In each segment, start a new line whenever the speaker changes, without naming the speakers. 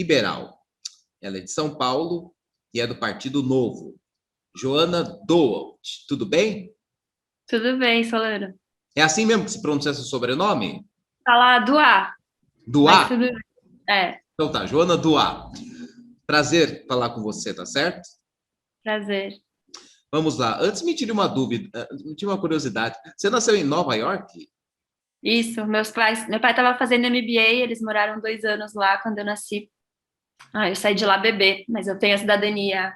liberal. Ela é de São Paulo e é do Partido Novo. Joana Doalt, tudo bem?
Tudo bem, Solano.
É assim mesmo que se pronuncia seu sobrenome?
Falar do A, mas
Duá?
tudo bem. É,
Então tá, Joana Duá. Prazer falar com você, tá certo?
prazer.
Vamos lá. Antes me tire uma dúvida, me tire uma curiosidade. Você nasceu em Nova York?
Isso, meu pai estava fazendo MBA, eles moraram 2 anos lá quando eu nasci. Ah, eu saí de lá bebê, mas eu tenho a cidadania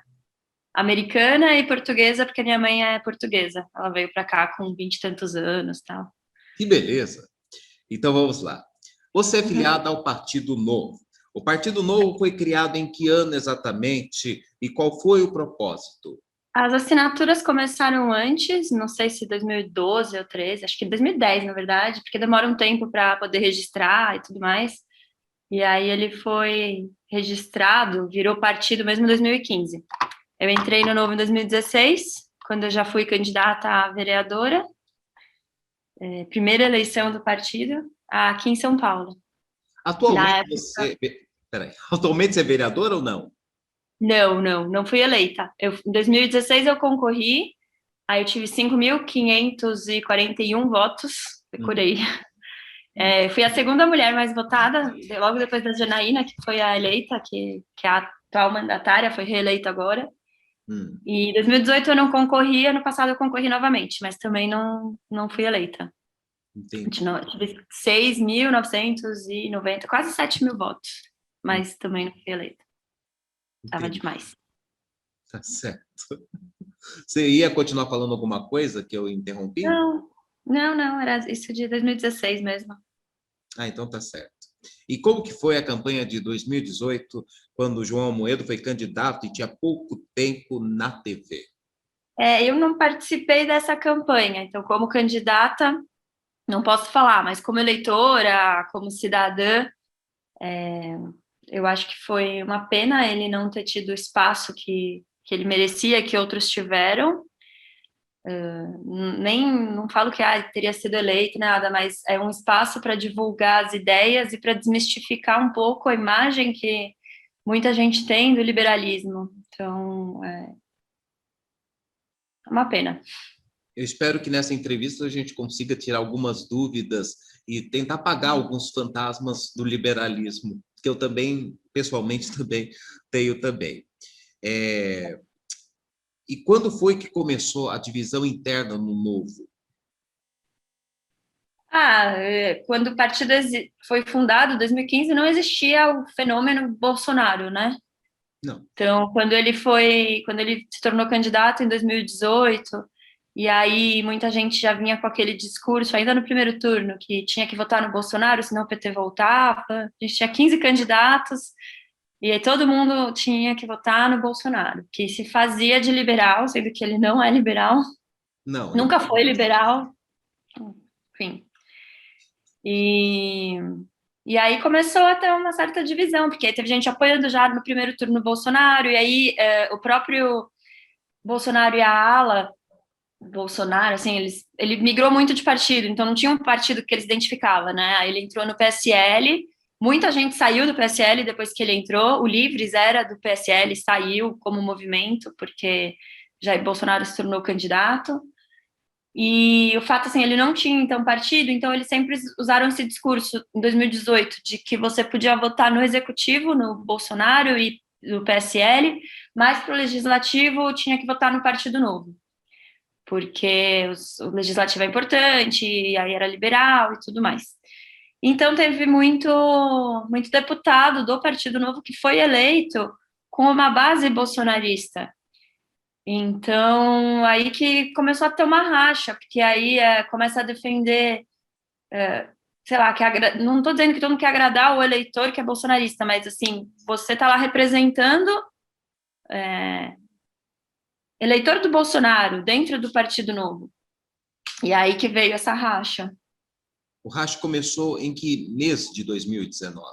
americana e portuguesa, porque minha mãe é portuguesa. Ela veio para cá com 20 e tantos anos, tal.
Que beleza. Então vamos lá. Você é
Uhum.
filiada ao Partido Novo. O Partido Novo foi criado em que ano exatamente e qual foi o propósito?
As assinaturas começaram antes, não sei se 2012 ou 13, acho que 2010, na verdade, porque demora um tempo para poder registrar e tudo mais. E aí ele foi registrado, virou partido mesmo em 2015. Eu entrei no Novo em 2016, quando eu já fui candidata a vereadora, primeira eleição do partido, aqui em São Paulo. Na
Atualmente
época,
atualmente você é vereadora ou não?
não fui eleita. Em 2016 eu concorri, aí eu tive 5.541 votos,
Uhum.
decorei. Fui a segunda mulher mais votada, logo depois da Janaína, que foi a eleita, que é a atual mandatária, foi reeleita agora.
Hum,
E em 2018 eu não concorri, ano passado eu concorri novamente, mas também não fui eleita.
entendi.
Tive 6.990, quase 7.000 votos, mas também não fui eleita. Tava
Entendi.
demais.
Tá certo. Você ia continuar falando alguma coisa que eu interrompi?
Não, era isso de 2016 mesmo.
Ah, então tá certo. E como que foi a campanha de 2018, quando o João Amoedo foi candidato e tinha pouco tempo na TV?
Eu não participei dessa campanha, então, como candidata, não posso falar, mas como eleitora, como cidadã, eu acho que foi uma pena ele não ter tido o espaço que ele merecia, que outros tiveram. Nem não falo que teria sido eleito, nada, mas é um espaço para divulgar as ideias e para desmistificar um pouco a imagem que muita gente tem do liberalismo. Então, é uma pena.
Eu espero que nessa entrevista a gente consiga tirar algumas dúvidas e tentar apagar alguns fantasmas do liberalismo, que eu também, pessoalmente, também tenho também. É, E quando foi que começou a divisão interna no Novo?
Quando o partido foi fundado, em 2015, não existia o fenômeno Bolsonaro, né?
Não.
Então, quando ele se tornou candidato em 2018, e aí muita gente já vinha com aquele discurso, ainda no primeiro turno, que tinha que votar no Bolsonaro, senão o PT voltava. A gente tinha 15 candidatos, e aí todo mundo tinha que votar no Bolsonaro, que se fazia de liberal, sendo que ele não é liberal,
Não, ele
nunca foi liberal, enfim. E, e aí começou a ter uma certa divisão, porque aí teve gente apoiando já no primeiro turno o Bolsonaro, e aí o próprio Bolsonaro e a ala Bolsonaro, assim, ele migrou muito de partido, então não tinha um partido que ele se identificava, né? Aí ele entrou no PSL, muita gente saiu do PSL depois que ele entrou, o Livres era do PSL, saiu como movimento, porque Jair Bolsonaro se tornou candidato. E o fato, assim, ele não tinha, então, partido, então eles sempre usaram esse discurso em 2018 de que você podia votar no executivo, no Bolsonaro e no PSL, mas para o legislativo tinha que votar no Partido Novo, porque o legislativo é importante, e aí era liberal e tudo mais. Então teve muito deputado do Partido Novo que foi eleito com uma base bolsonarista. Então, aí que começou a ter uma racha, porque aí começa a defender, sei lá, não estou dizendo que todo mundo quer agradar o eleitor que é bolsonarista, mas assim, você está lá representando eleitor do Bolsonaro dentro do Partido Novo. E aí que veio essa racha.
O racha começou em que mês de 2019?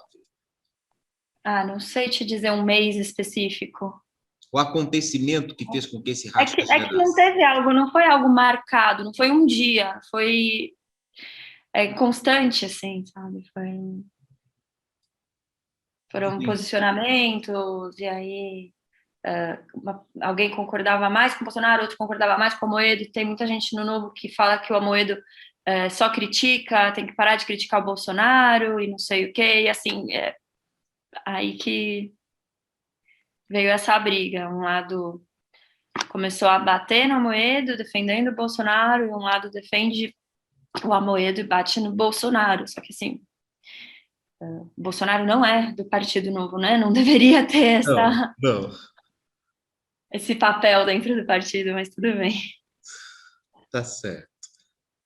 Não sei te dizer um mês específico.
O acontecimento que fez com que esse
É
racha
que, é que não
gerasse?
teve algo, não foi algo marcado, não foi um dia, foi constante, assim, sabe? foram
Sim.
posicionamentos, e aí alguém concordava mais com o Bolsonaro, outro concordava mais com o Amoedo. Tem muita gente no Novo que fala que o Amoedo só critica, tem que parar de criticar o Bolsonaro e não sei o quê, e assim, aí que veio essa briga. Um lado começou a bater no Amoedo, defendendo o Bolsonaro, e um lado defende o Amoedo e bate no Bolsonaro. Só que, assim, o Bolsonaro não é do Partido Novo, né? Não deveria ter
Não, não.
esse papel dentro do partido, mas tudo bem.
Tá certo.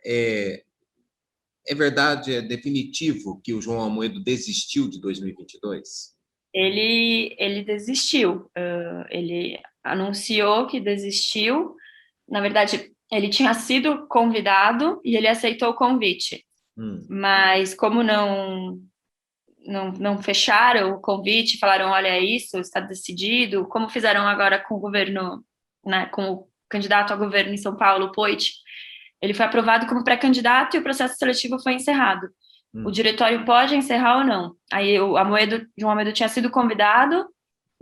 É, é verdade, é definitivo que o João Amoedo desistiu de 2022?
Ele desistiu. Ele anunciou que desistiu. Na verdade, ele tinha sido convidado e ele aceitou o convite. Mas como não fecharam o convite, falaram, olha, é isso, está decidido, como fizeram agora com o governo, né, com o candidato a governo em São Paulo, o Poit, ele foi aprovado como pré-candidato e o processo seletivo foi encerrado. O diretório pode encerrar ou não. Aí o João Amoedo tinha sido convidado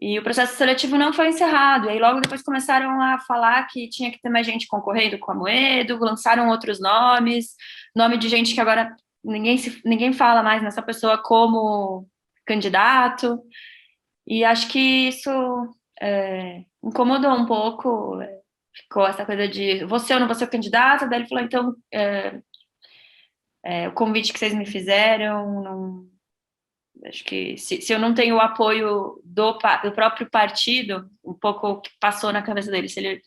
e o processo seletivo não foi encerrado. E aí logo depois começaram a falar que tinha que ter mais gente concorrendo com o Amoedo, lançaram outros nomes, nome de gente que agora ninguém fala mais nessa pessoa como candidato. E acho que isso incomodou um pouco. Ficou essa coisa de você ou não vou ser o candidato. Daí ele falou, então, o convite que vocês me fizeram, não, acho que se eu não tenho o apoio do próprio partido, um pouco o que passou na cabeça dele, se ele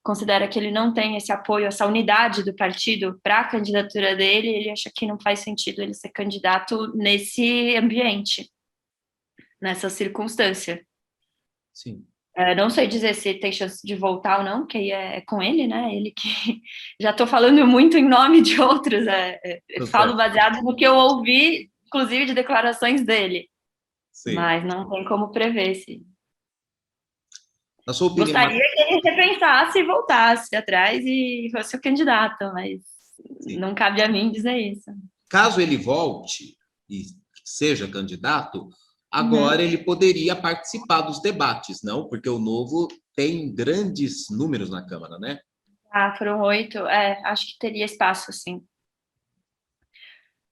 considera que ele não tem esse apoio, essa unidade do partido para a candidatura dele, ele acha que não faz sentido ele ser candidato nesse ambiente, nessa circunstância.
Sim.
Não sei dizer se tem chance de voltar ou não, que aí é com ele, né? Ele que já estou falando muito em nome de outros, falo baseado no que eu ouvi, inclusive de declarações dele. Sim. Mas não tem como prever se.
Na sua opinião,
gostaria que ele repensasse e voltasse atrás e fosse o candidato, mas sim, não cabe a mim dizer isso.
Caso ele volte e seja candidato, agora ele poderia participar dos debates, não? Porque o Novo tem grandes números na Câmara, né?
Foram 8. Acho que teria espaço, sim.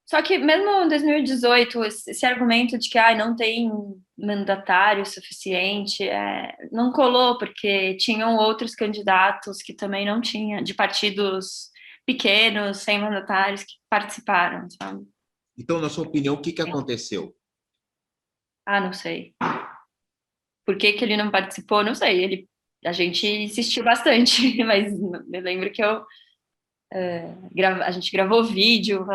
Só que mesmo em 2018, esse argumento de que não tem mandatário suficiente, não colou, porque tinham outros candidatos que também não tinham, de partidos pequenos, sem mandatários, que participaram, sabe?
Então, na sua opinião, o que aconteceu?
Não sei. Por que ele não participou? Não sei. A gente insistiu bastante, mas eu lembro que a gente gravou vídeo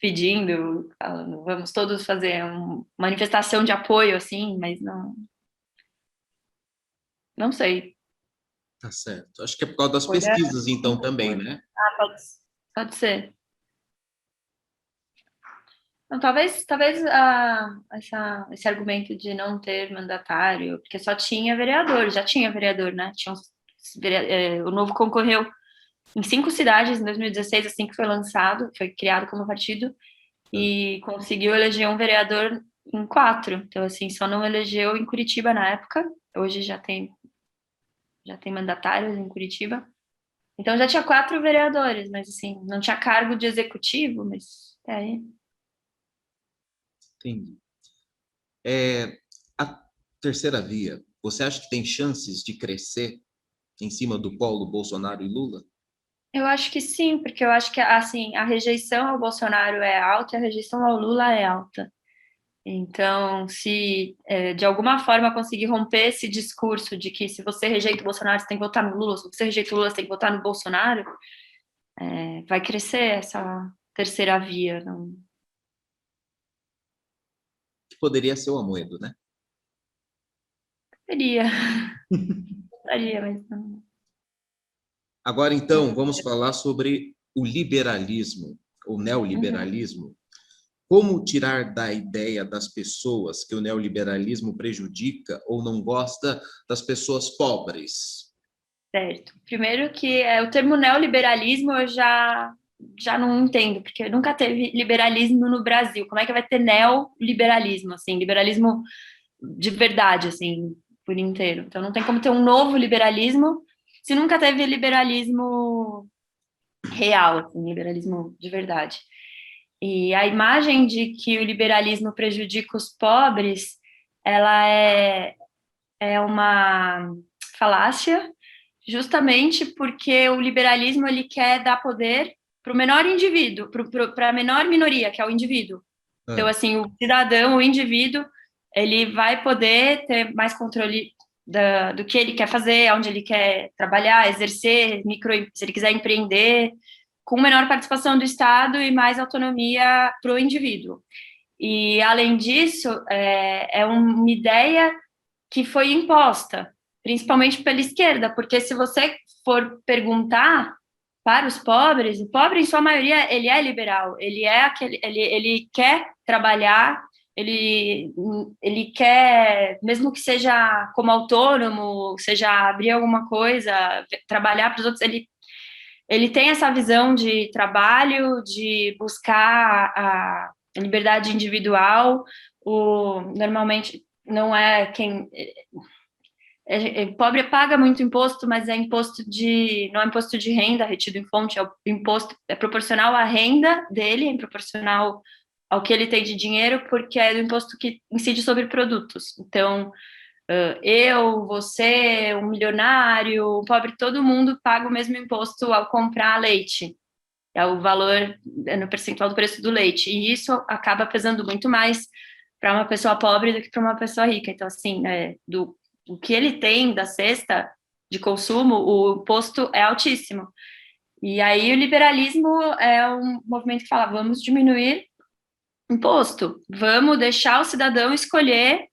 pedindo, falando, vamos todos fazer uma manifestação de apoio, assim, mas não sei.
Tá certo. Acho que é por causa das pesquisas, então, também, né?
Pode ser. Não, talvez esse argumento de não ter mandatário, porque só tinha vereador, já tinha vereador, né? O Novo concorreu em 5 cidades em 2016, assim que foi lançado, foi criado como partido, e conseguiu eleger um vereador em 4. Então, assim, só não elegeu em Curitiba na época. Hoje já tem mandatários em Curitiba. Então, já tinha 4 vereadores, mas, assim, não tinha cargo de executivo, mas aí.
Entendi. A terceira via, você acha que tem chances de crescer em cima do polo Bolsonaro e Lula?
Eu acho que sim, porque eu acho que assim, a rejeição ao Bolsonaro é alta e a rejeição ao Lula é alta. Então, se de alguma forma conseguir romper esse discurso de que se você rejeita o Bolsonaro, você tem que votar no Lula, se você rejeita o Lula, você tem que votar no Bolsonaro, vai crescer essa terceira via. Não...
Que poderia ser o Amoedo, né?
Poderia. Poderia, mas não.
Agora, então, vamos falar sobre o liberalismo, o neoliberalismo. Como tirar da ideia das pessoas que o neoliberalismo prejudica ou não gosta das pessoas pobres?
Certo. Primeiro que o termo neoliberalismo eu já já não entendo, porque nunca teve liberalismo no Brasil. Como é que vai ter neoliberalismo, assim, liberalismo de verdade, assim, por inteiro? Então não tem como ter um novo liberalismo se nunca teve liberalismo real, assim, liberalismo de verdade. E a imagem de que o liberalismo prejudica os pobres, ela é uma falácia, justamente porque o liberalismo ele quer dar poder para o menor indivíduo, para a menor minoria, que é o indivíduo. Então, assim, o cidadão, o indivíduo, ele vai poder ter mais controle do que ele quer fazer, onde ele quer trabalhar, exercer, se ele quiser empreender, com menor participação do Estado e mais autonomia para o indivíduo. E, além disso, é uma ideia que foi imposta, principalmente pela esquerda, porque se você for perguntar para os pobres, o pobre, em sua maioria, ele é liberal, ele quer trabalhar, ele quer, mesmo que seja como autônomo, seja abrir alguma coisa, trabalhar para os outros, ele tem essa visão de trabalho, de buscar a liberdade individual, normalmente não é quem... pobre paga muito imposto, mas não é imposto de renda retido em fonte, é o imposto, é proporcional à renda dele, é proporcional ao que ele tem de dinheiro, porque é do imposto que incide sobre produtos. Então, eu, você, um milionário, o pobre, todo mundo paga o mesmo imposto ao comprar leite. É o valor no percentual do preço do leite. E isso acaba pesando muito mais para uma pessoa pobre do que para uma pessoa rica. Então, assim, o que ele tem da cesta de consumo, o imposto é altíssimo. E aí o liberalismo é um movimento que fala, vamos diminuir imposto, vamos deixar o cidadão escolher,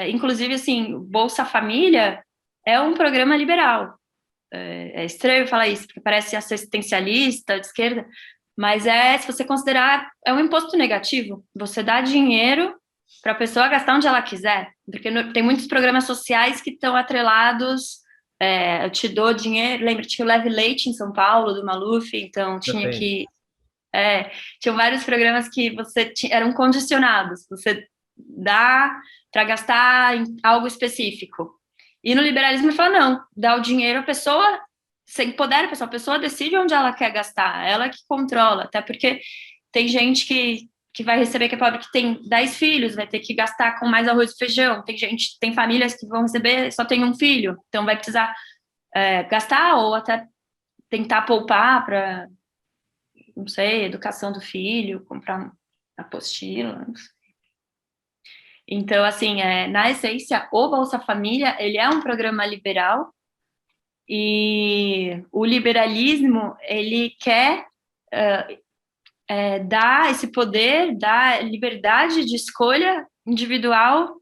inclusive, assim, Bolsa Família é um programa liberal. É estranho falar isso, porque parece assistencialista, de esquerda, mas se você considerar, é um imposto negativo. Você dá dinheiro para a pessoa gastar onde ela quiser, porque tem muitos programas sociais que estão atrelados, eu te dou dinheiro, lembra-te que eu Leve Leite em São Paulo, do Maluf, então tinha que... tinham vários programas que eram condicionados, você dá para gastar em algo específico. E no liberalismo ele fala, não, dá o dinheiro, a pessoa, você empodera a pessoa decide onde ela quer gastar, ela que controla, até porque tem gente que vai receber, que é pobre, que tem 10 filhos, vai ter que gastar com mais arroz e feijão, tem famílias que vão receber, só tem um filho, então vai precisar gastar ou até tentar poupar para, não sei, educação do filho, comprar uma apostila, não sei. Então, assim, na essência, o Bolsa Família, ele é um programa liberal e o liberalismo, ele quer dar esse poder, dar liberdade de escolha individual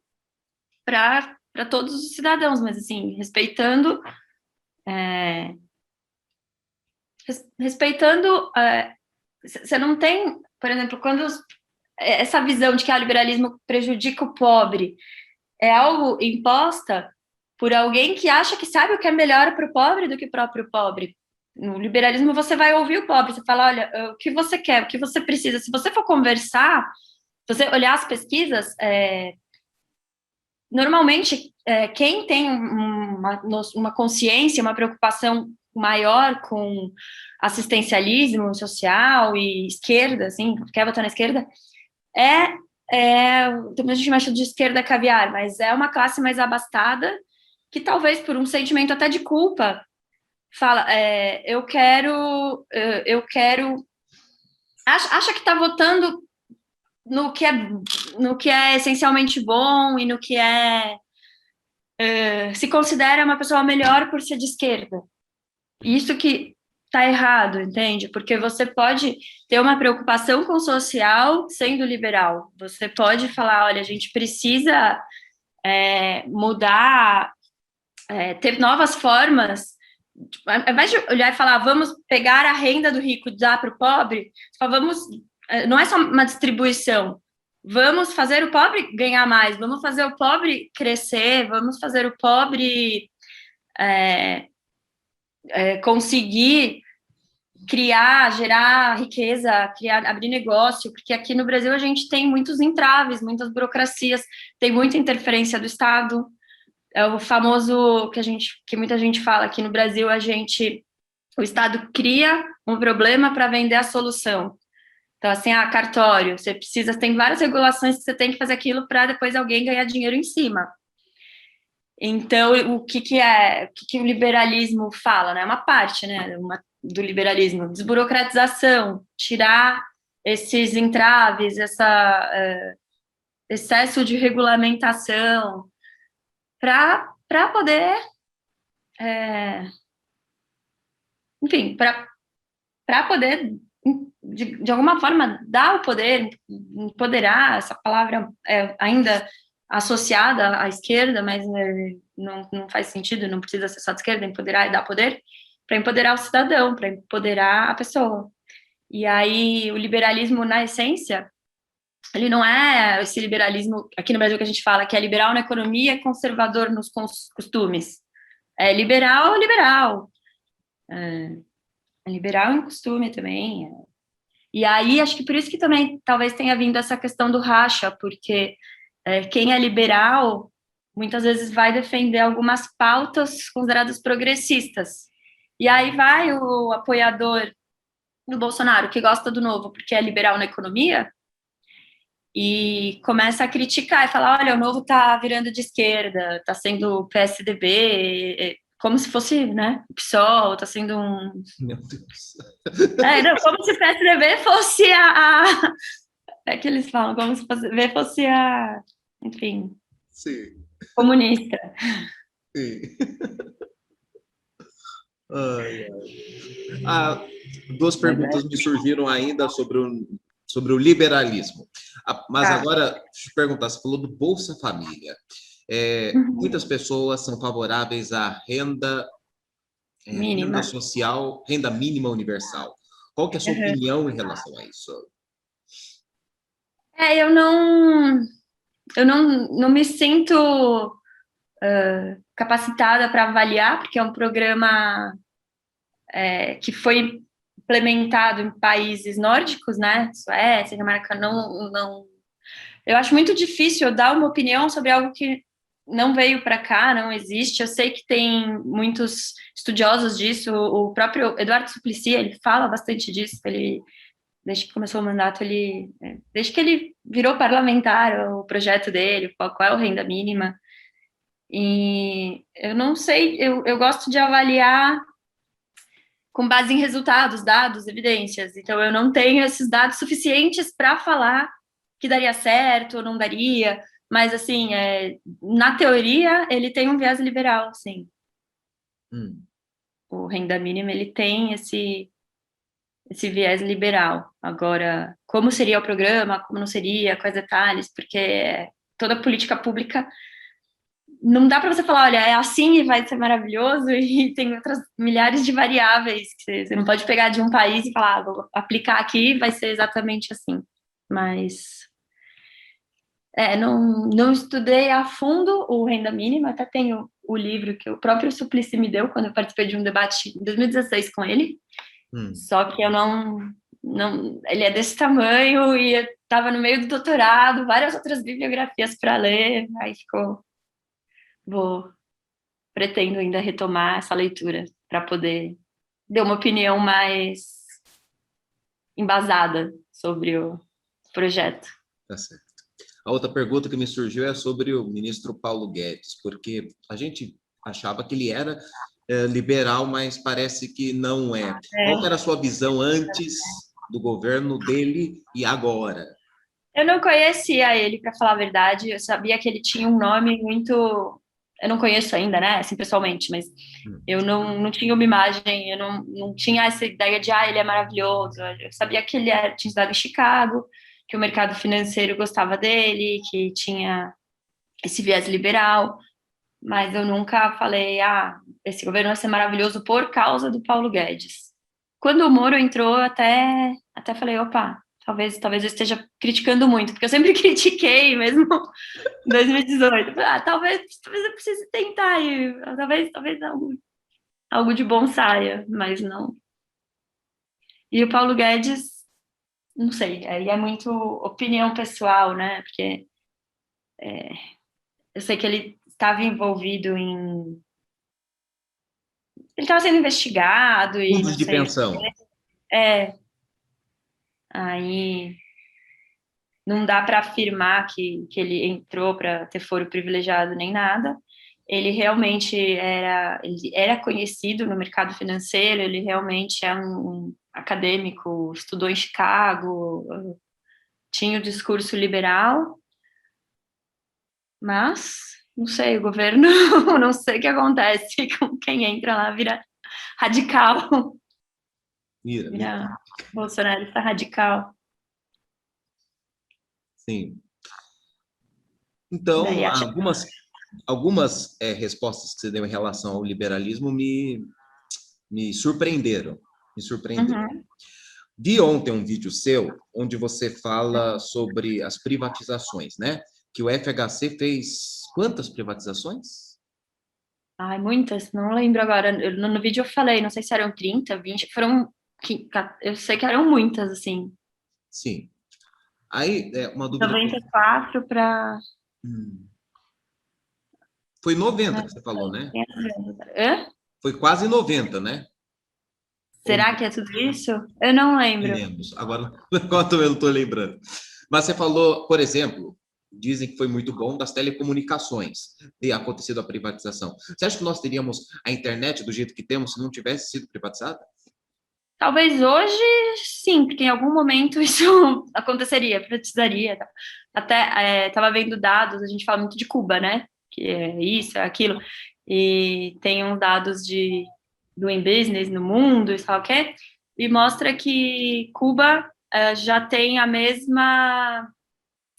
para todos os cidadãos, mas, assim, respeitando... você não tem, por exemplo, quando essa visão de que o liberalismo prejudica o pobre é algo imposta por alguém que acha que sabe o que é melhor para o pobre do que o próprio pobre. No liberalismo, você vai ouvir o pobre, você fala, olha, o que você quer, o que você precisa. Se você for conversar, se você olhar as pesquisas, normalmente, quem tem uma consciência, uma preocupação maior com assistencialismo social e esquerda, assim, quer votar na esquerda, a gente chama de esquerda caviar, mas é uma classe mais abastada que talvez por um sentimento até de culpa fala, eu quero acha que está votando no que é essencialmente bom e no que se considera uma pessoa melhor por ser de esquerda. Isso que está errado, entende? Porque você pode ter uma preocupação com o social sendo liberal. Você pode falar, olha, a gente precisa mudar, ter novas formas. Ao invés de olhar e falar, vamos pegar a renda do rico e dar para o pobre, não é só uma distribuição. Vamos fazer o pobre ganhar mais, vamos fazer o pobre crescer, vamos fazer o pobre conseguir criar, gerar riqueza, criar, abrir negócio, porque aqui no Brasil a gente tem muitos entraves, muitas burocracias, tem muita interferência do Estado. É o famoso que muita gente fala aqui no Brasil, o Estado cria um problema para vender a solução. Então, assim, cartório, você precisa, tem várias regulações que você tem que fazer aquilo para depois alguém ganhar dinheiro em cima. Então, o que o liberalismo fala, né? É uma parte, né, do liberalismo, desburocratização, tirar esses entraves, excesso de regulamentação, para poder, enfim, para poder, de alguma forma, dar o poder, empoderar, essa palavra ainda associada à esquerda, mas não faz sentido, não precisa ser só de esquerda, empoderar e dar poder, para empoderar o cidadão, para empoderar a pessoa. E aí, o liberalismo, na essência, ele não é esse liberalismo, aqui no Brasil que a gente fala, que é liberal na economia, conservador nos costumes. É liberal, liberal. É liberal em costume também. E aí, acho que por isso que também talvez tenha vindo essa questão do racha, porque quem é liberal muitas vezes vai defender algumas pautas consideradas progressistas. E aí vai o apoiador do Bolsonaro, que gosta do Novo porque é liberal na economia, e começa a criticar e falar, olha, o Novo está virando de esquerda, está sendo PSDB, como se fosse, né, o PSOL, está sendo um...
Meu Deus.
Não, como se o PSDB fosse É que eles falam, como se fosse enfim,
Sim,
comunista.
sim. Ai, ai. Ah, duas
Mas
perguntas me surgiram ainda sobre o liberalismo. Mas
tá.
agora, deixa eu te perguntar, você falou do Bolsa Família. Muitas pessoas são favoráveis à renda
Mínima.
social, renda mínima universal. Qual que é a sua
Uhum.
opinião em relação a isso?
Eu não me sinto capacitada para avaliar, porque é um programa que foi implementado em países nórdicos, né? Suécia, Dinamarca, não. Eu acho muito difícil eu dar uma opinião sobre algo que não veio para cá, não existe. Eu sei que tem muitos estudiosos disso. O próprio Eduardo Suplicy, ele fala bastante disso. Ele, desde que começou o mandato, desde que ele virou parlamentar, o projeto dele, qual é o renda mínima. E eu não sei, eu gosto de avaliar com base em resultados, dados, evidências. Então, eu não tenho esses dados suficientes para falar que daria certo ou não daria, mas, assim, na teoria, ele tem um viés liberal, sim. O renda mínima, ele tem esse viés liberal. Agora, como seria o programa, como não seria, quais detalhes, porque toda política pública não dá para você falar, olha, é assim e vai ser maravilhoso, e tem outras milhares de variáveis que você não pode pegar de um país e falar, vou aplicar aqui, vai ser exatamente assim. Mas não estudei a fundo o renda mínima, até tenho o livro que o próprio Suplicy me deu quando eu participei de um debate em 2016 com ele, só que eu não, ele é desse tamanho e eu estava no meio do doutorado, várias outras bibliografias para ler, aí pretendo ainda retomar essa leitura para poder dar uma opinião mais embasada sobre o projeto.
Tá certo. A outra pergunta que me surgiu é sobre o ministro Paulo Guedes, porque a gente achava que ele era liberal, mas parece que não é. Qual era a sua visão antes do governo dele e agora?
Eu não conhecia ele, para falar a verdade. Eu sabia que ele tinha um nome muito. Eu não conheço ainda, né, assim, pessoalmente, mas eu não tinha uma imagem, eu não tinha essa ideia de, ele é maravilhoso. Eu sabia que ele tinha estudado em Chicago, que o mercado financeiro gostava dele, que tinha esse viés liberal, mas eu nunca falei, esse governo vai ser maravilhoso por causa do Paulo Guedes. Quando o Moro entrou, até falei, opa, talvez eu esteja criticando muito, porque eu sempre critiquei, mesmo em 2018. Talvez eu precise tentar, talvez algo de bom saia, mas não. E o Paulo Guedes, não sei, aí é muito opinião pessoal, né? Porque eu sei que ele estava envolvido em... Ele estava sendo investigado e
Fundos
não
de
sei o
pensão.
quê. Aí não dá para afirmar que ele entrou para ter foro privilegiado nem nada. Ele era conhecido no mercado financeiro, ele realmente é um acadêmico, estudou em Chicago, tinha o discurso liberal, mas não sei, o governo, não sei o que acontece com quem entra lá, vira radical,
Mira, mira.
vira bolsonarista radical.
Sim.
Daí
Então,
acho.
algumas respostas que você deu em relação ao liberalismo me surpreenderam. Me surpreenderam.
Uhum.
Vi ontem um vídeo seu onde você fala sobre as privatizações, né? Que o FHC fez quantas privatizações?
Ai, muitas, não lembro agora. No vídeo eu falei, não sei se eram 30, 20, eu sei que eram muitas, assim.
Sim. Aí, uma dúvida que
94 para.
Hum. Foi 90 que você falou, né?
Hã?
Foi quase 90, né? Ou
Será que é tudo isso? Eu não
me
lembro.
lembro. Agora, enquanto eu não estou lembrando. Mas você falou, por exemplo, dizem que foi muito bom das telecomunicações ter acontecido a privatização. Você acha que nós teríamos a internet do jeito que temos se não tivesse sido privatizada?
Talvez hoje, sim, porque em algum momento isso aconteceria, precisaria. Tá? Até estava vendo dados, a gente fala muito de Cuba, né? Que é isso, é aquilo. E tem uns dados de doing business no mundo, e tal, o quê? E mostra que Cuba já tem a mesma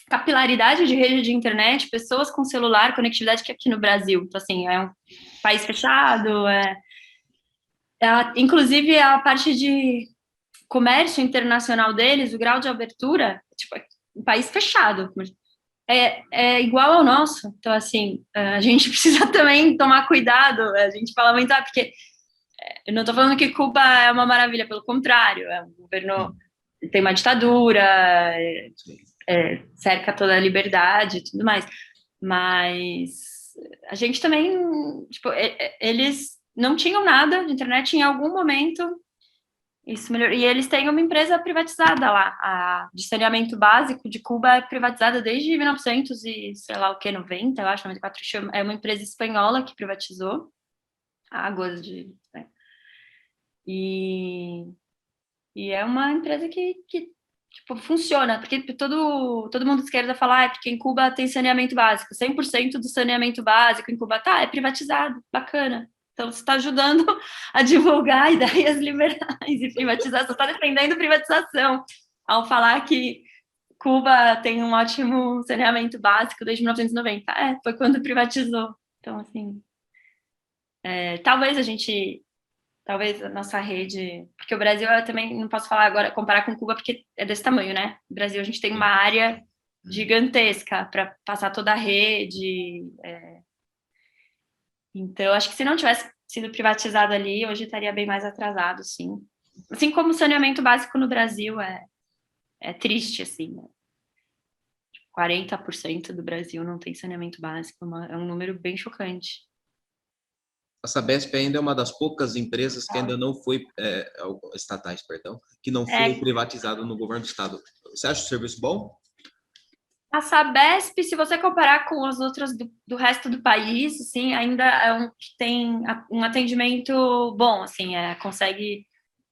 capilaridade de rede de internet, pessoas com celular, conectividade que aqui no Brasil. Então, assim, é um país fechado, inclusive a parte de comércio internacional deles, o grau de abertura, tipo, é um país fechado, é igual ao nosso. Então, assim, a gente precisa também tomar cuidado. A gente fala muito, porque eu não estou falando que Cuba é uma maravilha, pelo contrário, é um governo tem uma ditadura,
Sim.
cerca toda a liberdade e tudo mais. Mas a gente também, tipo, eles não tinham nada de internet em algum momento. Isso melhor. E eles têm uma empresa privatizada lá, a de saneamento básico de Cuba é privatizada desde 1900 e sei lá o que, 90, eu acho, 94, é uma empresa espanhola que privatizou águas de, né? E, e é uma empresa que tipo, funciona, porque todo mundo de esquerda fala, porque em Cuba tem saneamento básico, 100% do saneamento básico em Cuba é privatizado, bacana. Então, você está ajudando a divulgar ideias liberais e privatização, você está defendendo privatização ao falar que Cuba tem um ótimo saneamento básico desde 1990. Foi quando privatizou. Então, assim, talvez a gente talvez a nossa rede, porque o Brasil eu também não posso falar agora, comparar com Cuba, porque é desse tamanho, né? No Brasil a gente tem uma área gigantesca para passar toda a rede. Então, acho que se não tivesse sido privatizado ali, hoje estaria bem mais atrasado, sim. Assim como o saneamento básico no Brasil é triste, assim, né? 40% do Brasil não tem saneamento básico, é um número bem chocante.
A Sabesp ainda é uma das poucas empresas que ainda não foi, estatais, perdão, que não foi
É,
privatizada no governo do estado. Você acha o serviço bom?
a Sabesp, se você comparar com as outras do resto do país, assim, ainda é um que tem um atendimento bom, assim, consegue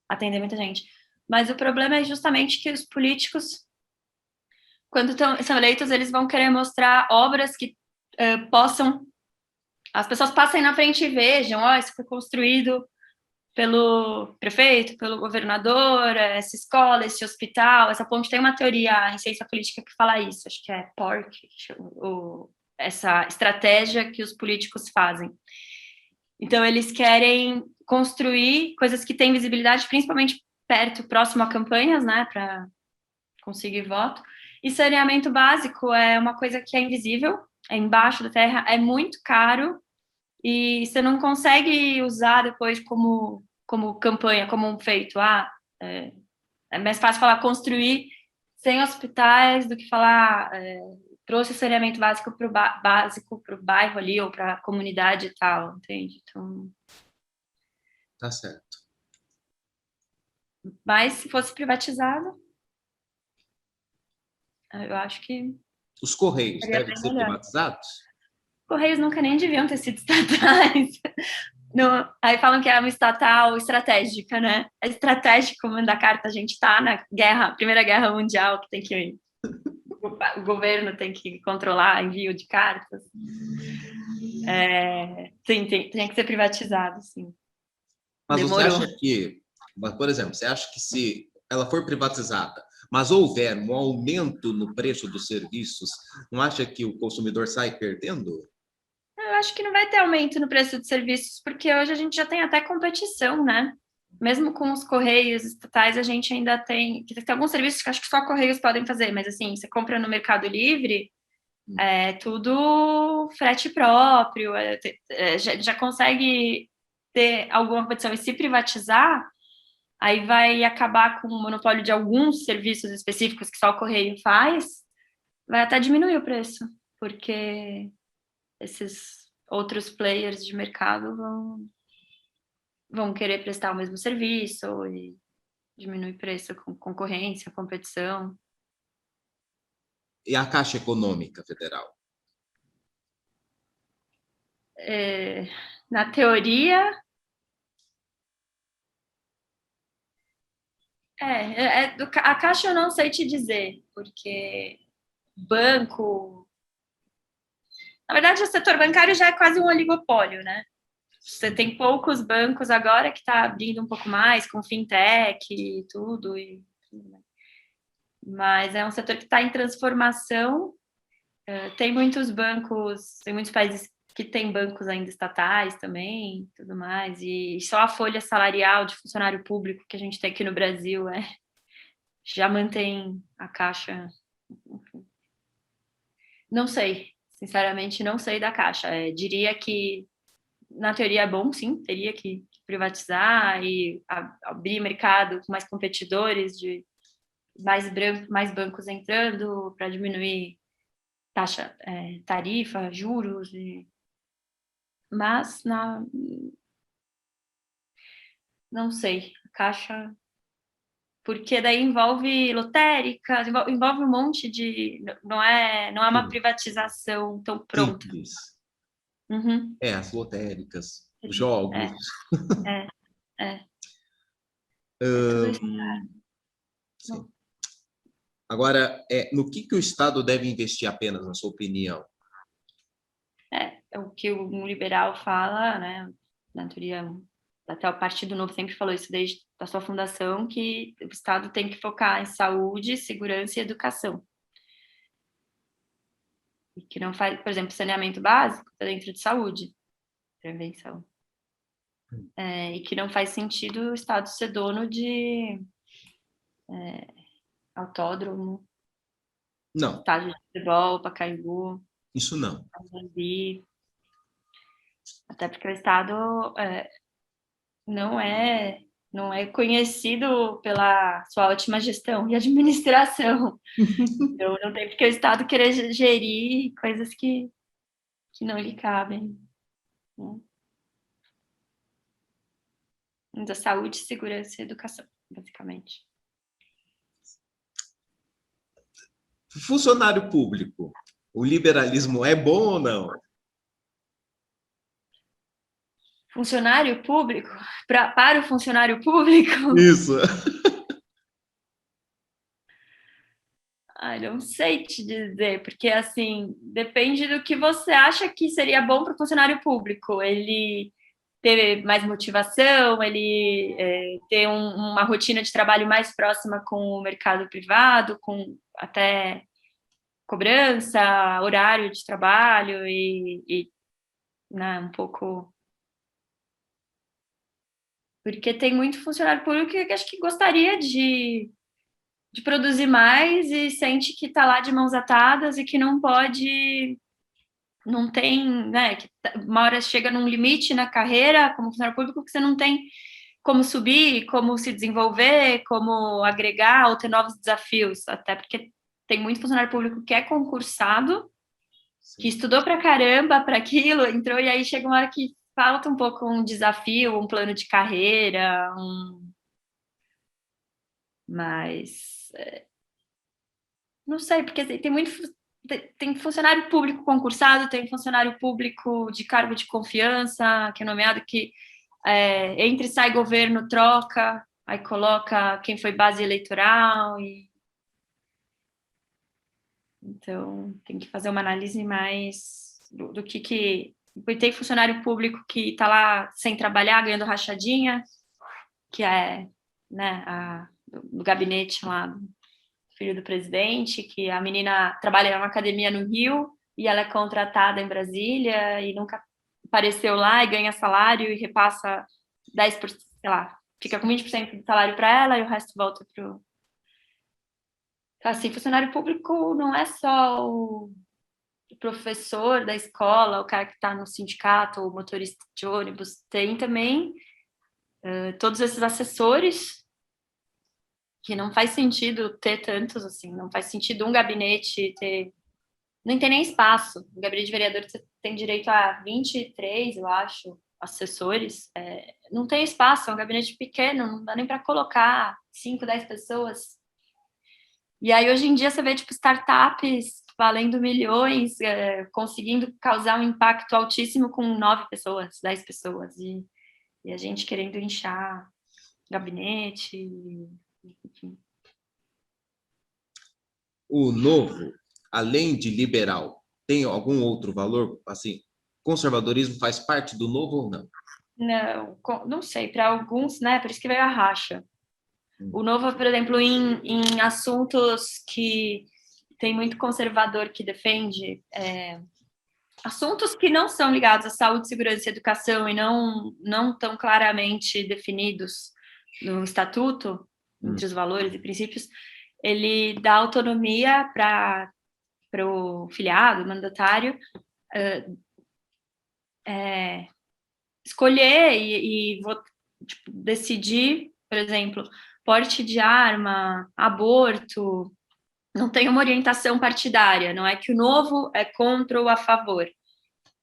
atender muita gente. Mas o problema é justamente que os políticos, quando são eleitos, eles vão querer mostrar obras que possam... As pessoas passem na frente e vejam, isso foi construído pelo prefeito, pelo governador, essa escola, esse hospital, essa ponte. Tem uma teoria em ciência política que fala isso, acho que é PORC, essa estratégia que os políticos fazem. Então, eles querem construir coisas que têm visibilidade, principalmente perto, próximo a campanhas, né, para conseguir voto. E saneamento básico é uma coisa que é invisível, é embaixo da terra, é muito caro, e você não consegue usar depois como campanha, como um feito. é mais fácil falar construir 100 hospitais do que falar trouxe saneamento básico para o bairro ali ou para a comunidade e tal, entende? Então,
Tá certo.
mas se fosse privatizado, eu acho que
Os Correios
seria
devem
bem
ser
melhor.
privatizados?
Correios nunca nem deviam ter sido estatais. Aí falam que é uma estatal estratégica, né? É estratégico mandar carta, a gente está na Primeira Guerra Mundial, que tem que o governo tem que controlar envio de cartas. Sim, tem que ser privatizado, sim.
Mas
Demorou.
você acha que, por exemplo, você acha que se ela for privatizada, mas houver um aumento no preço dos serviços, não acha que o consumidor sai perdendo?
Eu acho que não vai ter aumento no preço de serviços, porque hoje a gente já tem até competição, né? Mesmo com os correios estatais, a gente ainda tem alguns serviços que acho que só correios podem fazer, mas assim, você compra no Mercado Livre, é tudo frete próprio, já consegue ter alguma competição. E se privatizar, aí vai acabar com o monopólio de alguns serviços específicos que só o correio faz, vai até diminuir o preço, porque esses outros players de mercado vão querer prestar o mesmo serviço e diminuir preço com concorrência, competição.
E a Caixa Econômica Federal?
Na teoria, a Caixa eu não sei te dizer, porque banco... Na verdade, o setor bancário já é quase um oligopólio, né? Você tem poucos bancos agora que está abrindo um pouco mais, com fintech e tudo, mas é um setor que está em transformação. Tem muitos bancos, tem muitos países que têm bancos ainda estatais também, tudo mais, e só a folha salarial de funcionário público que a gente tem aqui no Brasil já mantém a Caixa. Não sei, sinceramente, não sei da Caixa. Diria que, na teoria, é bom, sim, teria que privatizar e abrir mercado com mais competidores, de mais bancos entrando para diminuir taxa, tarifa, juros, mas não sei, a Caixa, porque daí envolve lotéricas, envolve um monte de, não é uma privatização tão pronta.
Simples.
Uhum.
As lotéricas, os jogos.
É tudo isso.
Sim. Agora, no que o Estado deve investir apenas, na sua opinião?
É o que o liberal fala, né? Na teoria, até o Partido Novo sempre falou isso desde a sua fundação, que o Estado tem que focar em saúde, segurança e educação. E que não faz, por exemplo, saneamento básico está dentro de saúde, prevenção. E que não faz sentido o Estado ser dono de autódromo,
Não,
estádio de futebol, Pacaembu,
isso não.
Morumbi. Até porque o Estado não é conhecido pela sua ótima gestão e administração. Então, não tem porque o Estado querer gerir coisas que não lhe cabem. Né? Da saúde, segurança e educação, basicamente.
Funcionário público, o liberalismo é bom ou não?
Funcionário público? Para o funcionário público?
Isso.
Não sei te dizer, porque assim, depende do que você acha que seria bom para o funcionário público. Ele ter mais motivação, ele ter uma rotina de trabalho mais próxima com o mercado privado, com até cobrança, horário de trabalho e né, um pouco... Porque tem muito funcionário público que acho que gostaria de produzir mais e sente que está lá de mãos atadas e que não pode, não tem, né, que uma hora chega num limite na carreira como funcionário público que você não tem como subir, como se desenvolver, como agregar ou ter novos desafios, até porque tem muito funcionário público que é concursado, que estudou pra caramba para aquilo, entrou e aí chega uma hora que falta um pouco um desafio, um plano de carreira, mas não sei, porque tem funcionário público concursado, tem funcionário público de cargo de confiança, que é nomeado, que entra e sai governo, troca, aí coloca quem foi base eleitoral, então tem que fazer uma análise mais do que... Tem funcionário público que está lá sem trabalhar, ganhando rachadinha, que é, né, do gabinete lá do filho do presidente, que a menina trabalha numa academia no Rio e ela é contratada em Brasília e nunca apareceu lá e ganha salário e repassa 10%, sei lá, fica com 20% do salário para ela e o resto volta para o... Assim, funcionário público não é só o professor da escola, o cara que está no sindicato, o motorista de ônibus, tem também todos esses assessores, que não faz sentido ter tantos, assim, não faz sentido um gabinete ter... Nem tem nem espaço. O gabinete de vereador você tem direito a 23, eu acho, assessores. Não tem espaço, é um gabinete pequeno, não dá nem para colocar 5, 10 pessoas. E aí, hoje em dia, você vê, tipo, startups valendo milhões, conseguindo causar um impacto altíssimo com 9 pessoas, 10 pessoas. E a gente querendo inchar gabinete, enfim.
O Novo, além de liberal, tem algum outro valor? Assim, conservadorismo faz parte do Novo ou não?
Não sei, para alguns, né? Por isso que veio a racha. O Novo, por exemplo, em assuntos que tem muito conservador que defende, assuntos que não são ligados à saúde, segurança e educação e não tão claramente definidos no estatuto, entre os valores e princípios, ele dá autonomia para o filiado, mandatário, escolher tipo, decidir, por exemplo, porte de arma, aborto. Não tem uma orientação partidária, não é que o Novo é contra ou a favor.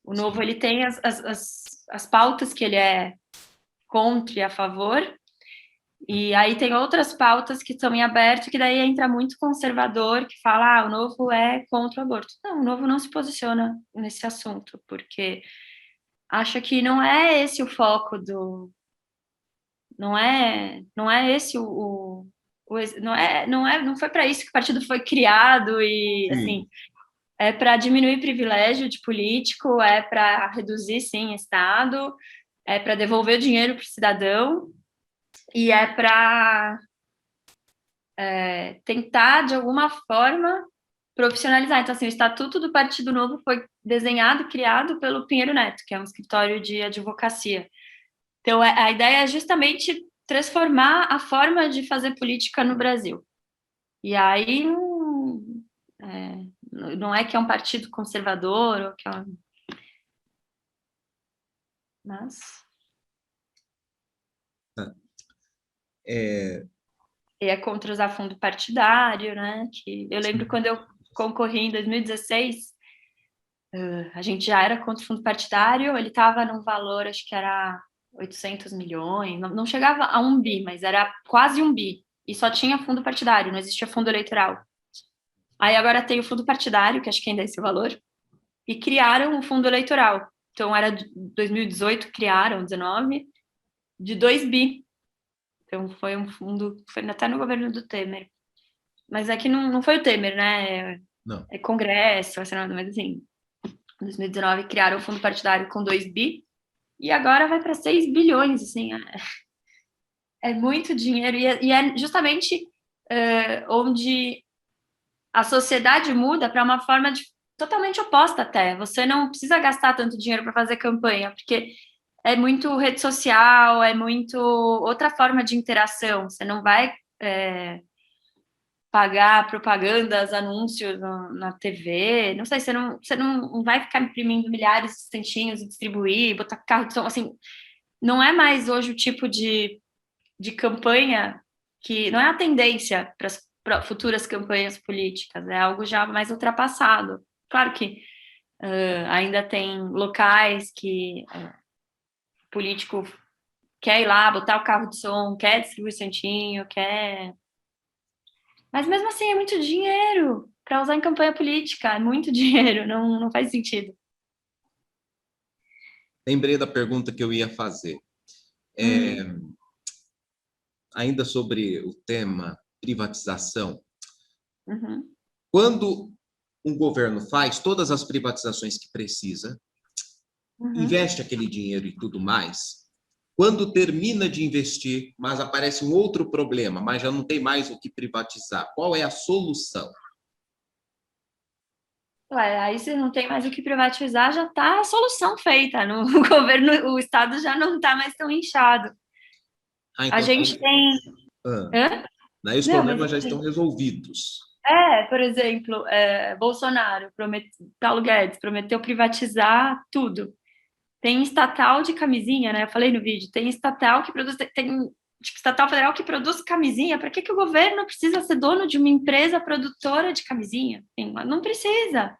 O Novo, ele tem as pautas que ele é contra e a favor, e aí tem outras pautas que estão em aberto, que daí entra muito conservador, que fala, o Novo é contra o aborto. Não, o Novo não se posiciona nesse assunto, porque acha que não é esse o foco do... Não é esse não foi para isso que o partido foi criado e, assim, é para diminuir privilégio de político, é para reduzir, sim, Estado, é para devolver dinheiro para o cidadão e é para tentar, de alguma forma, profissionalizar. Então, assim, o Estatuto do Partido Novo foi desenhado, criado pelo Pinheiro Neto, que é um escritório de advocacia. Então, a ideia é justamente transformar a forma de fazer política no Brasil. E aí, não é que é um partido conservador, ou que é mas... E é contra usar fundo partidário, né? Que eu lembro quando eu concorri em 2016, a gente já era contra o fundo partidário, ele estava num valor, acho que era 800 milhões, não chegava a 1 bi, mas era quase 1 bi, e só tinha fundo partidário, não existia fundo eleitoral. Aí agora tem o fundo partidário, que acho que ainda é esse valor, e criaram o fundo eleitoral. Então, era 2018, criaram, 19, de 2 bi. Então, foi um fundo, foi até no governo do Temer. Mas é que não foi o Temer, né?
Não.
É Congresso, mas assim, em 2019 criaram o fundo partidário com 2 bi, e agora vai para 6 bilhões, assim, é muito dinheiro, e é justamente onde a sociedade muda para uma forma totalmente oposta até. Você não precisa gastar tanto dinheiro para fazer campanha, porque é muito rede social, é muito outra forma de interação. Você não vai pagar propagandas, anúncios na TV, não sei, você não vai ficar imprimindo milhares de santinhos e distribuir, botar carro de som, assim, não é mais hoje o tipo de de campanha que não é a tendência para as futuras campanhas políticas, é algo já mais ultrapassado. Claro que ainda tem locais que o político quer ir lá, botar o carro de som, quer distribuir santinho, quer... Mas mesmo assim é muito dinheiro para usar em campanha política, é muito dinheiro, não faz sentido.
Lembrei da pergunta que eu ia fazer. Ainda sobre o tema privatização.
Uhum.
Quando um governo faz todas as privatizações que precisa, investe aquele dinheiro e tudo mais, quando termina de investir, mas aparece um outro problema, mas já não tem mais o que privatizar, qual é a solução?
Ué, aí se não tem mais o que privatizar, já está a solução feita. No governo, o Estado já não está mais tão inchado. A
Então,
gente tem...
daí os
Não, mas
problemas já estão resolvidos.
por exemplo, Bolsonaro, Paulo Guedes prometeu privatizar tudo. Tem estatal de camisinha, né? Eu falei no vídeo, tem estatal que produz, tem tipo, estatal federal que produz camisinha. Para que o governo precisa ser dono de uma empresa produtora de camisinha? Não precisa.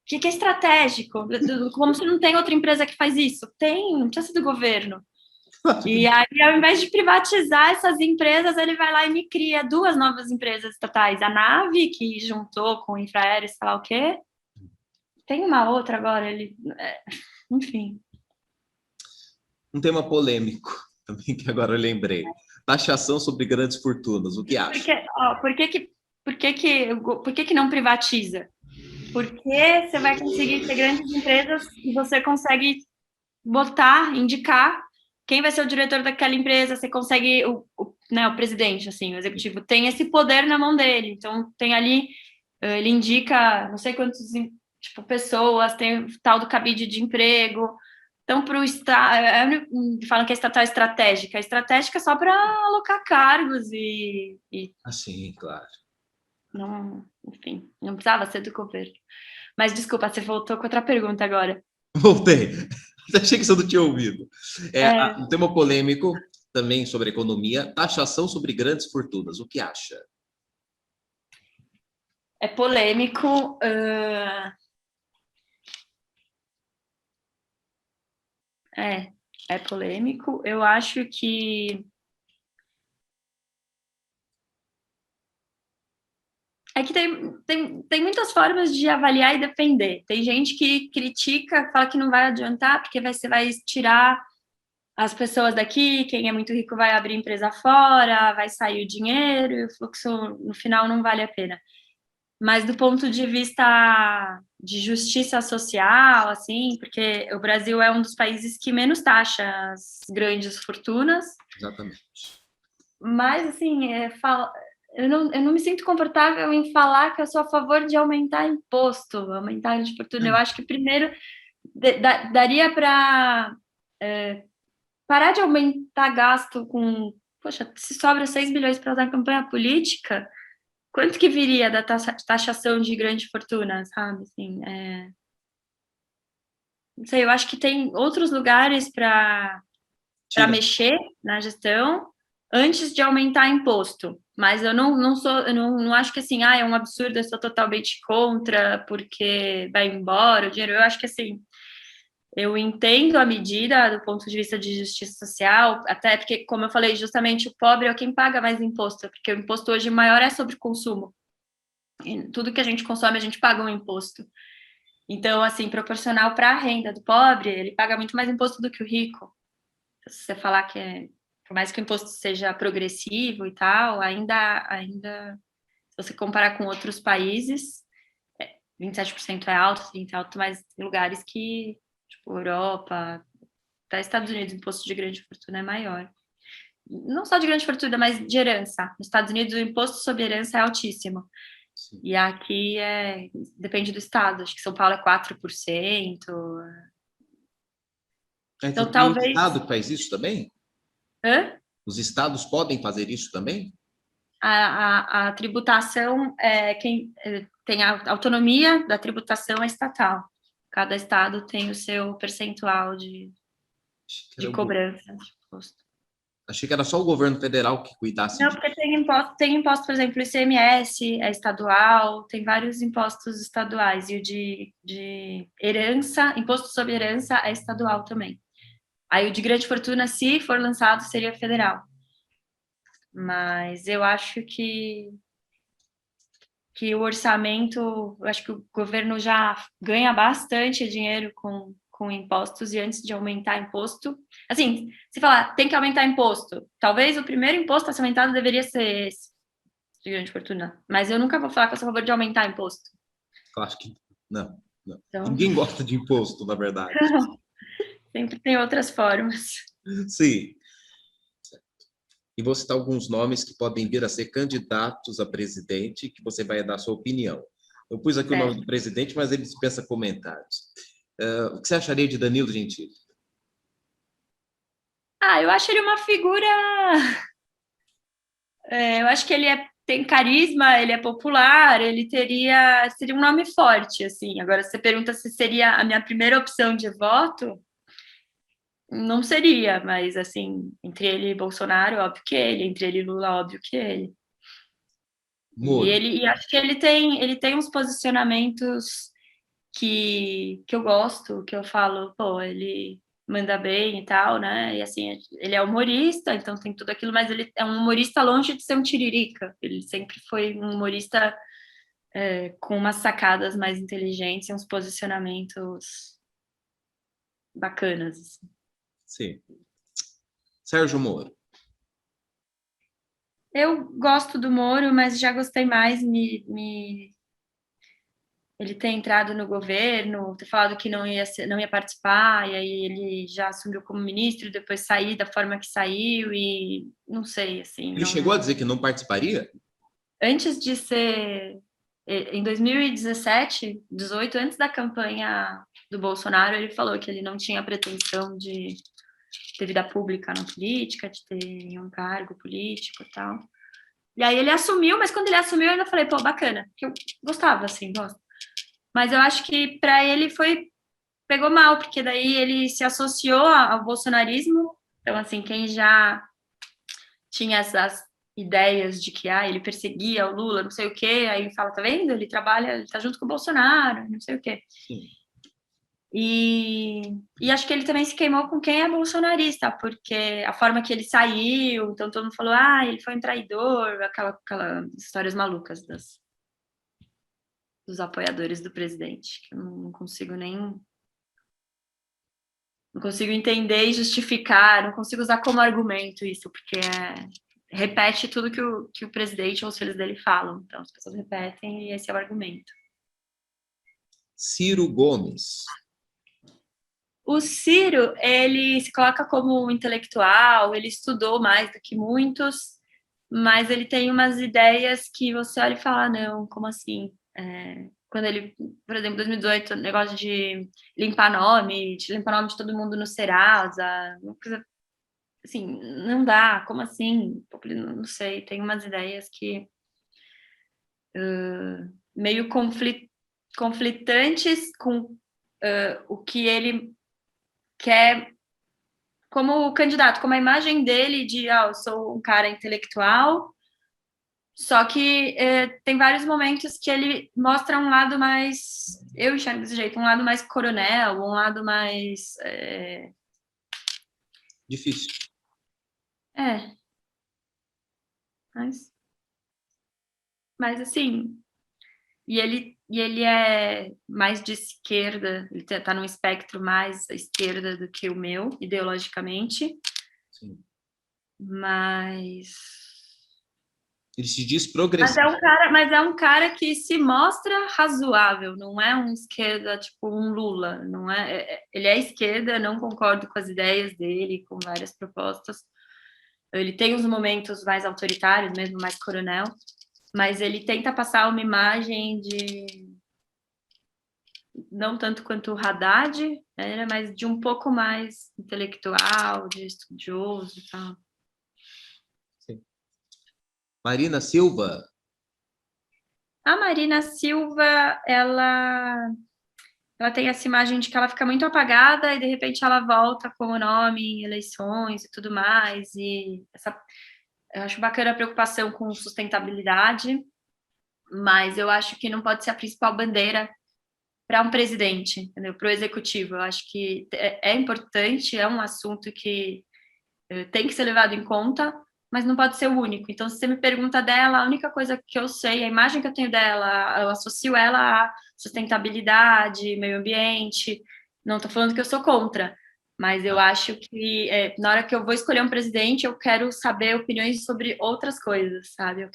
O que é estratégico? Como se não tem outra empresa que faz isso? Tem, não precisa ser do governo. E aí, ao invés de privatizar essas empresas, ele vai lá e me cria duas novas empresas estatais. A Nave, que juntou com o Infraero, sei lá o quê. Tem uma outra agora, enfim.
Um tema polêmico, também que agora eu lembrei. Taxação sobre grandes fortunas, o que acha?
Por que não privatiza? Porque você vai conseguir ter grandes empresas e você consegue indicar quem vai ser o diretor daquela empresa, você consegue, né, o presidente, assim, o executivo, tem esse poder na mão dele. Então, tem ali, ele indica não sei quantos, tipo, pessoas, tem o tal do cabide de emprego. Então, para o Estado, falam que a estatal é estratégica. A estratégica é só para alocar cargos
Sim, claro.
não, enfim, não precisava ser do governo. Mas, desculpa, você voltou com outra pergunta agora.
Voltei. Achei que você não tinha ouvido. Um tema polêmico também sobre economia, taxação sobre grandes fortunas. O que acha?
É polêmico. É polêmico. Eu acho que tem muitas formas de avaliar e defender. Tem gente que critica, fala que não vai adiantar, porque você vai tirar as pessoas daqui, quem é muito rico vai abrir empresa fora, vai sair o dinheiro, e o fluxo no final não vale a pena. Mas do ponto de vista de justiça social, assim, porque o Brasil é um dos países que menos taxa as grandes fortunas.
Exatamente.
Mas, assim, eu não me sinto confortável em falar que eu sou a favor de aumentar imposto, aumentar de fortuna. Eu acho que, primeiro, daria para parar de aumentar gasto com... Poxa, se sobra 6 bilhões para usar em campanha política, quanto que viria da taxação de grande fortuna, sabe? Assim, não sei, eu acho que tem outros lugares para mexer na gestão antes de aumentar imposto. Mas eu não acho que assim, é um absurdo, eu sou totalmente contra, porque vai embora o dinheiro. Eu acho que assim, eu entendo a medida do ponto de vista de justiça social, até porque, como eu falei, justamente o pobre é quem paga mais imposto, porque o imposto hoje maior é sobre consumo. E tudo que a gente consome, a gente paga um imposto. Então, assim, proporcional para a renda do pobre, ele paga muito mais imposto do que o rico. Se você falar por mais que o imposto seja progressivo e tal, ainda se você comparar com outros países, 27% é alto, 30% é alto, mas em lugares que, tipo, Europa, até Estados Unidos, o imposto de grande fortuna é maior. Não só de grande fortuna, mas de herança. Nos Estados Unidos, o imposto sobre herança é altíssimo. Sim. E aqui depende do estado, acho que São Paulo é 4%.
Então, talvez... o estado que faz isso também?
Hã?
Os estados podem fazer isso também?
A tributação, quem tem a autonomia da tributação é estatal. Cada estado tem o seu percentual de cobrança de imposto.
Achei que era só o governo federal que cuidasse
Não,
disso.
porque tem imposto, por exemplo, o ICMS é estadual, tem vários impostos estaduais, e o de herança, imposto sobre herança é estadual também. Aí o de grande fortuna, se for lançado, seria federal. Mas eu acho que o orçamento, eu acho que o governo já ganha bastante dinheiro com impostos, e antes de aumentar imposto, assim, se falar, tem que aumentar imposto, talvez o primeiro imposto a ser aumentado deveria ser esse, de grande fortuna, mas eu nunca vou falar que eu sou a favor de aumentar imposto.
Eu acho que não, não.
Então,
Ninguém gosta de imposto, na verdade.
sempre tem outras formas.
Sim. E vou citar alguns nomes que podem vir a ser candidatos a presidente, que você vai dar a sua opinião. Eu pus aqui o nome
Certo.
do presidente, mas ele dispensa comentários. O que você acharia de Danilo Gentili?
Eu acho ele uma figura. Eu acho que tem carisma, ele é popular, ele seria um nome forte, assim. Agora, você pergunta se seria a minha primeira opção de voto, não seria, mas assim, entre ele e Bolsonaro, óbvio que ele, entre ele e Lula, óbvio que ele.
Moro.
E acho que ele tem uns posicionamentos que eu gosto, que eu falo, pô, ele manda bem e tal, né? E assim, ele é humorista, então tem tudo aquilo, mas ele é um humorista longe de ser um tiririca. Ele sempre foi um humorista com umas sacadas mais inteligentes e uns posicionamentos bacanas, assim.
Sim. Sérgio Moro.
Eu gosto do Moro, mas já gostei mais ele ter entrado no governo, ter falado que não ia participar, e aí ele já assumiu como ministro, depois sair da forma que saiu, e não sei, assim,
Ele chegou a dizer que não participaria?
Antes de ser, em 2017, 18, antes da campanha do Bolsonaro, ele falou que ele não tinha pretensão de ter vida pública na política, de ter um cargo político e tal. E aí ele assumiu, mas quando ele assumiu, eu ainda falei, pô, bacana, porque eu gostava, assim, gosto. Mas eu acho que para ele pegou mal, porque daí ele se associou ao bolsonarismo. Então, assim, quem já tinha essas ideias de que ele perseguia o Lula, não sei o quê, aí fala, tá vendo? Ele tá junto com o Bolsonaro, não sei o quê.
Sim.
E acho que ele também se queimou com quem é bolsonarista, porque a forma que ele saiu, então todo mundo falou, ele foi um traidor, aquelas histórias malucas dos apoiadores do presidente, que eu não consigo não consigo entender e justificar, não consigo usar como argumento isso, porque repete tudo que o presidente ou os filhos dele falam. Então, as pessoas repetem e esse é o argumento.
Ciro Gomes.
O Ciro, ele se coloca como intelectual, ele estudou mais do que muitos, mas ele tem umas ideias que você olha e fala, não, como assim? Quando ele, por exemplo, em 2018, o negócio de limpar nome de todo mundo no Serasa, uma coisa assim, não dá, como assim? Não sei, tem umas ideias que meio conflitantes com o que ele quer como candidato, como a imagem dele de, eu sou um cara intelectual, só que tem vários momentos que ele mostra um lado mais, eu enxergo desse jeito, um lado mais coronel, um lado mais...
Difícil.
É, mas assim, e ele é mais de esquerda, ele está num espectro mais à esquerda do que o meu, ideologicamente,
Sim.
mas
Ele se diz
Mas
progressista.
é um cara, mas é um cara que se mostra razoável, não é um esquerda tipo um Lula, não é? Ele é esquerda, não concordo com as ideias dele, com várias propostas. Ele tem os momentos mais autoritários, mesmo mais coronel, mas ele tenta passar uma imagem de não tanto quanto o Haddad, né, mas de um pouco mais intelectual, de estudioso e tal.
Sim. Marina Silva.
A Marina Silva, ela ela tem essa imagem de que ela fica muito apagada e de repente ela volta com o nome em eleições e tudo mais. Eu acho bacana a preocupação com sustentabilidade, mas eu acho que não pode ser a principal bandeira para um presidente, entendeu? Para o executivo. Eu acho que é importante, é um assunto que tem que ser levado em conta, mas não pode ser o único. Então, se você me pergunta dela, a única coisa que eu sei, a imagem que eu tenho dela, eu associo ela a sustentabilidade, meio ambiente. Não estou falando que eu sou contra, mas eu acho que na hora que eu vou escolher um presidente, eu quero saber opiniões sobre outras coisas, sabe? Eu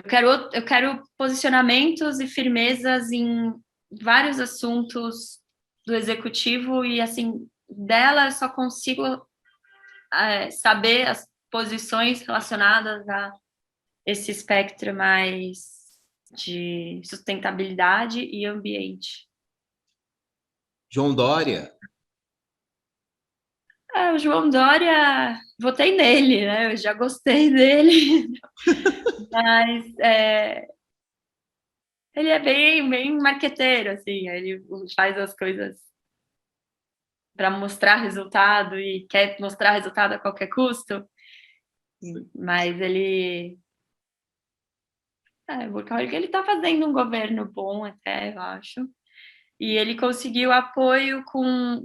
quero posicionamentos e firmezas em vários assuntos do executivo e, assim, dela eu só consigo saber as posições relacionadas a esse espectro mais de sustentabilidade e ambiente.
João Dória.
O João Dória, votei nele, né? Eu já gostei dele, mas ele é bem marqueteiro, assim, ele faz as coisas para mostrar resultado e quer mostrar resultado a qualquer custo, mas ele está fazendo um governo bom até, eu acho, e ele conseguiu apoio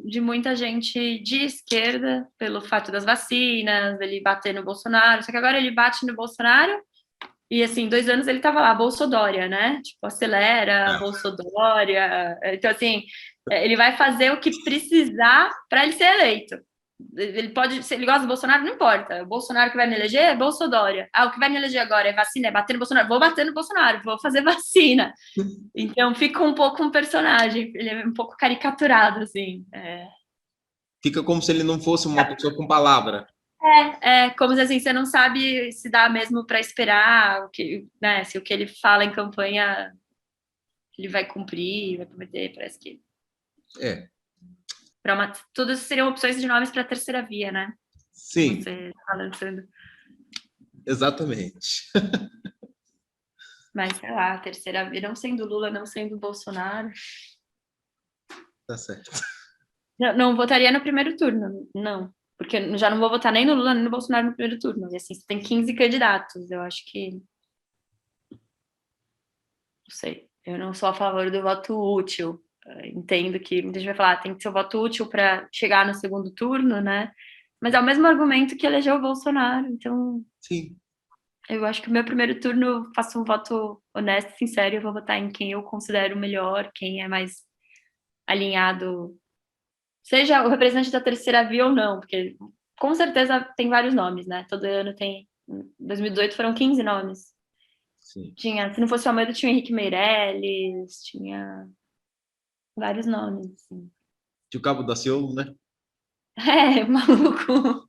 de muita gente de esquerda pelo fato das vacinas, ele bater no Bolsonaro, só que agora ele bate no Bolsonaro e, assim, 2 anos ele estava lá, Bolsodória, né? Tipo, acelera, Bolsodória. Então, assim, ele vai fazer o que precisar para ele ser eleito. Ele pode, se ele gosta do Bolsonaro, não importa. O Bolsonaro que vai me eleger é Bolsodória. O que vai me eleger agora é vacina, é bater no Bolsonaro. Vou bater no Bolsonaro, vou fazer vacina. Então, fica um pouco um personagem. Ele é um pouco caricaturado, assim.
Fica como se ele não fosse uma pessoa com palavra.
Como se, assim, você não sabe se dá mesmo para esperar o que, né, se o que ele fala em campanha ele vai cumprir, vai prometer, parece que. Todas seriam opções de nomes para a terceira via, né?
Sim.
Você está lançando.
Exatamente.
Mas, sei lá, a terceira via, não sendo Lula, não sendo Bolsonaro.
Tá certo.
Não votaria no primeiro turno, não. Porque já não vou votar nem no Lula, nem no Bolsonaro no primeiro turno. E, assim, você tem 15 candidatos. Eu acho que. Não sei. Eu não sou a favor do voto útil. Entendo que muita gente vai falar, tem que ser o voto útil para chegar no segundo turno, né? Mas é o mesmo argumento que elegeu o Bolsonaro. Então,
sim,
eu acho que o meu primeiro turno faço um voto honesto, sincero, eu vou votar em quem eu considero melhor, quem é mais alinhado, seja o representante da terceira via ou não, porque com certeza tem vários nomes, né? Todo ano tem. Em 2018 foram 15 nomes.
sim.
Se não fosse o Almeida, tinha o Henrique Meirelles, tinha vários nomes, assim.
De Cabo Daciolo, né?
Maluco.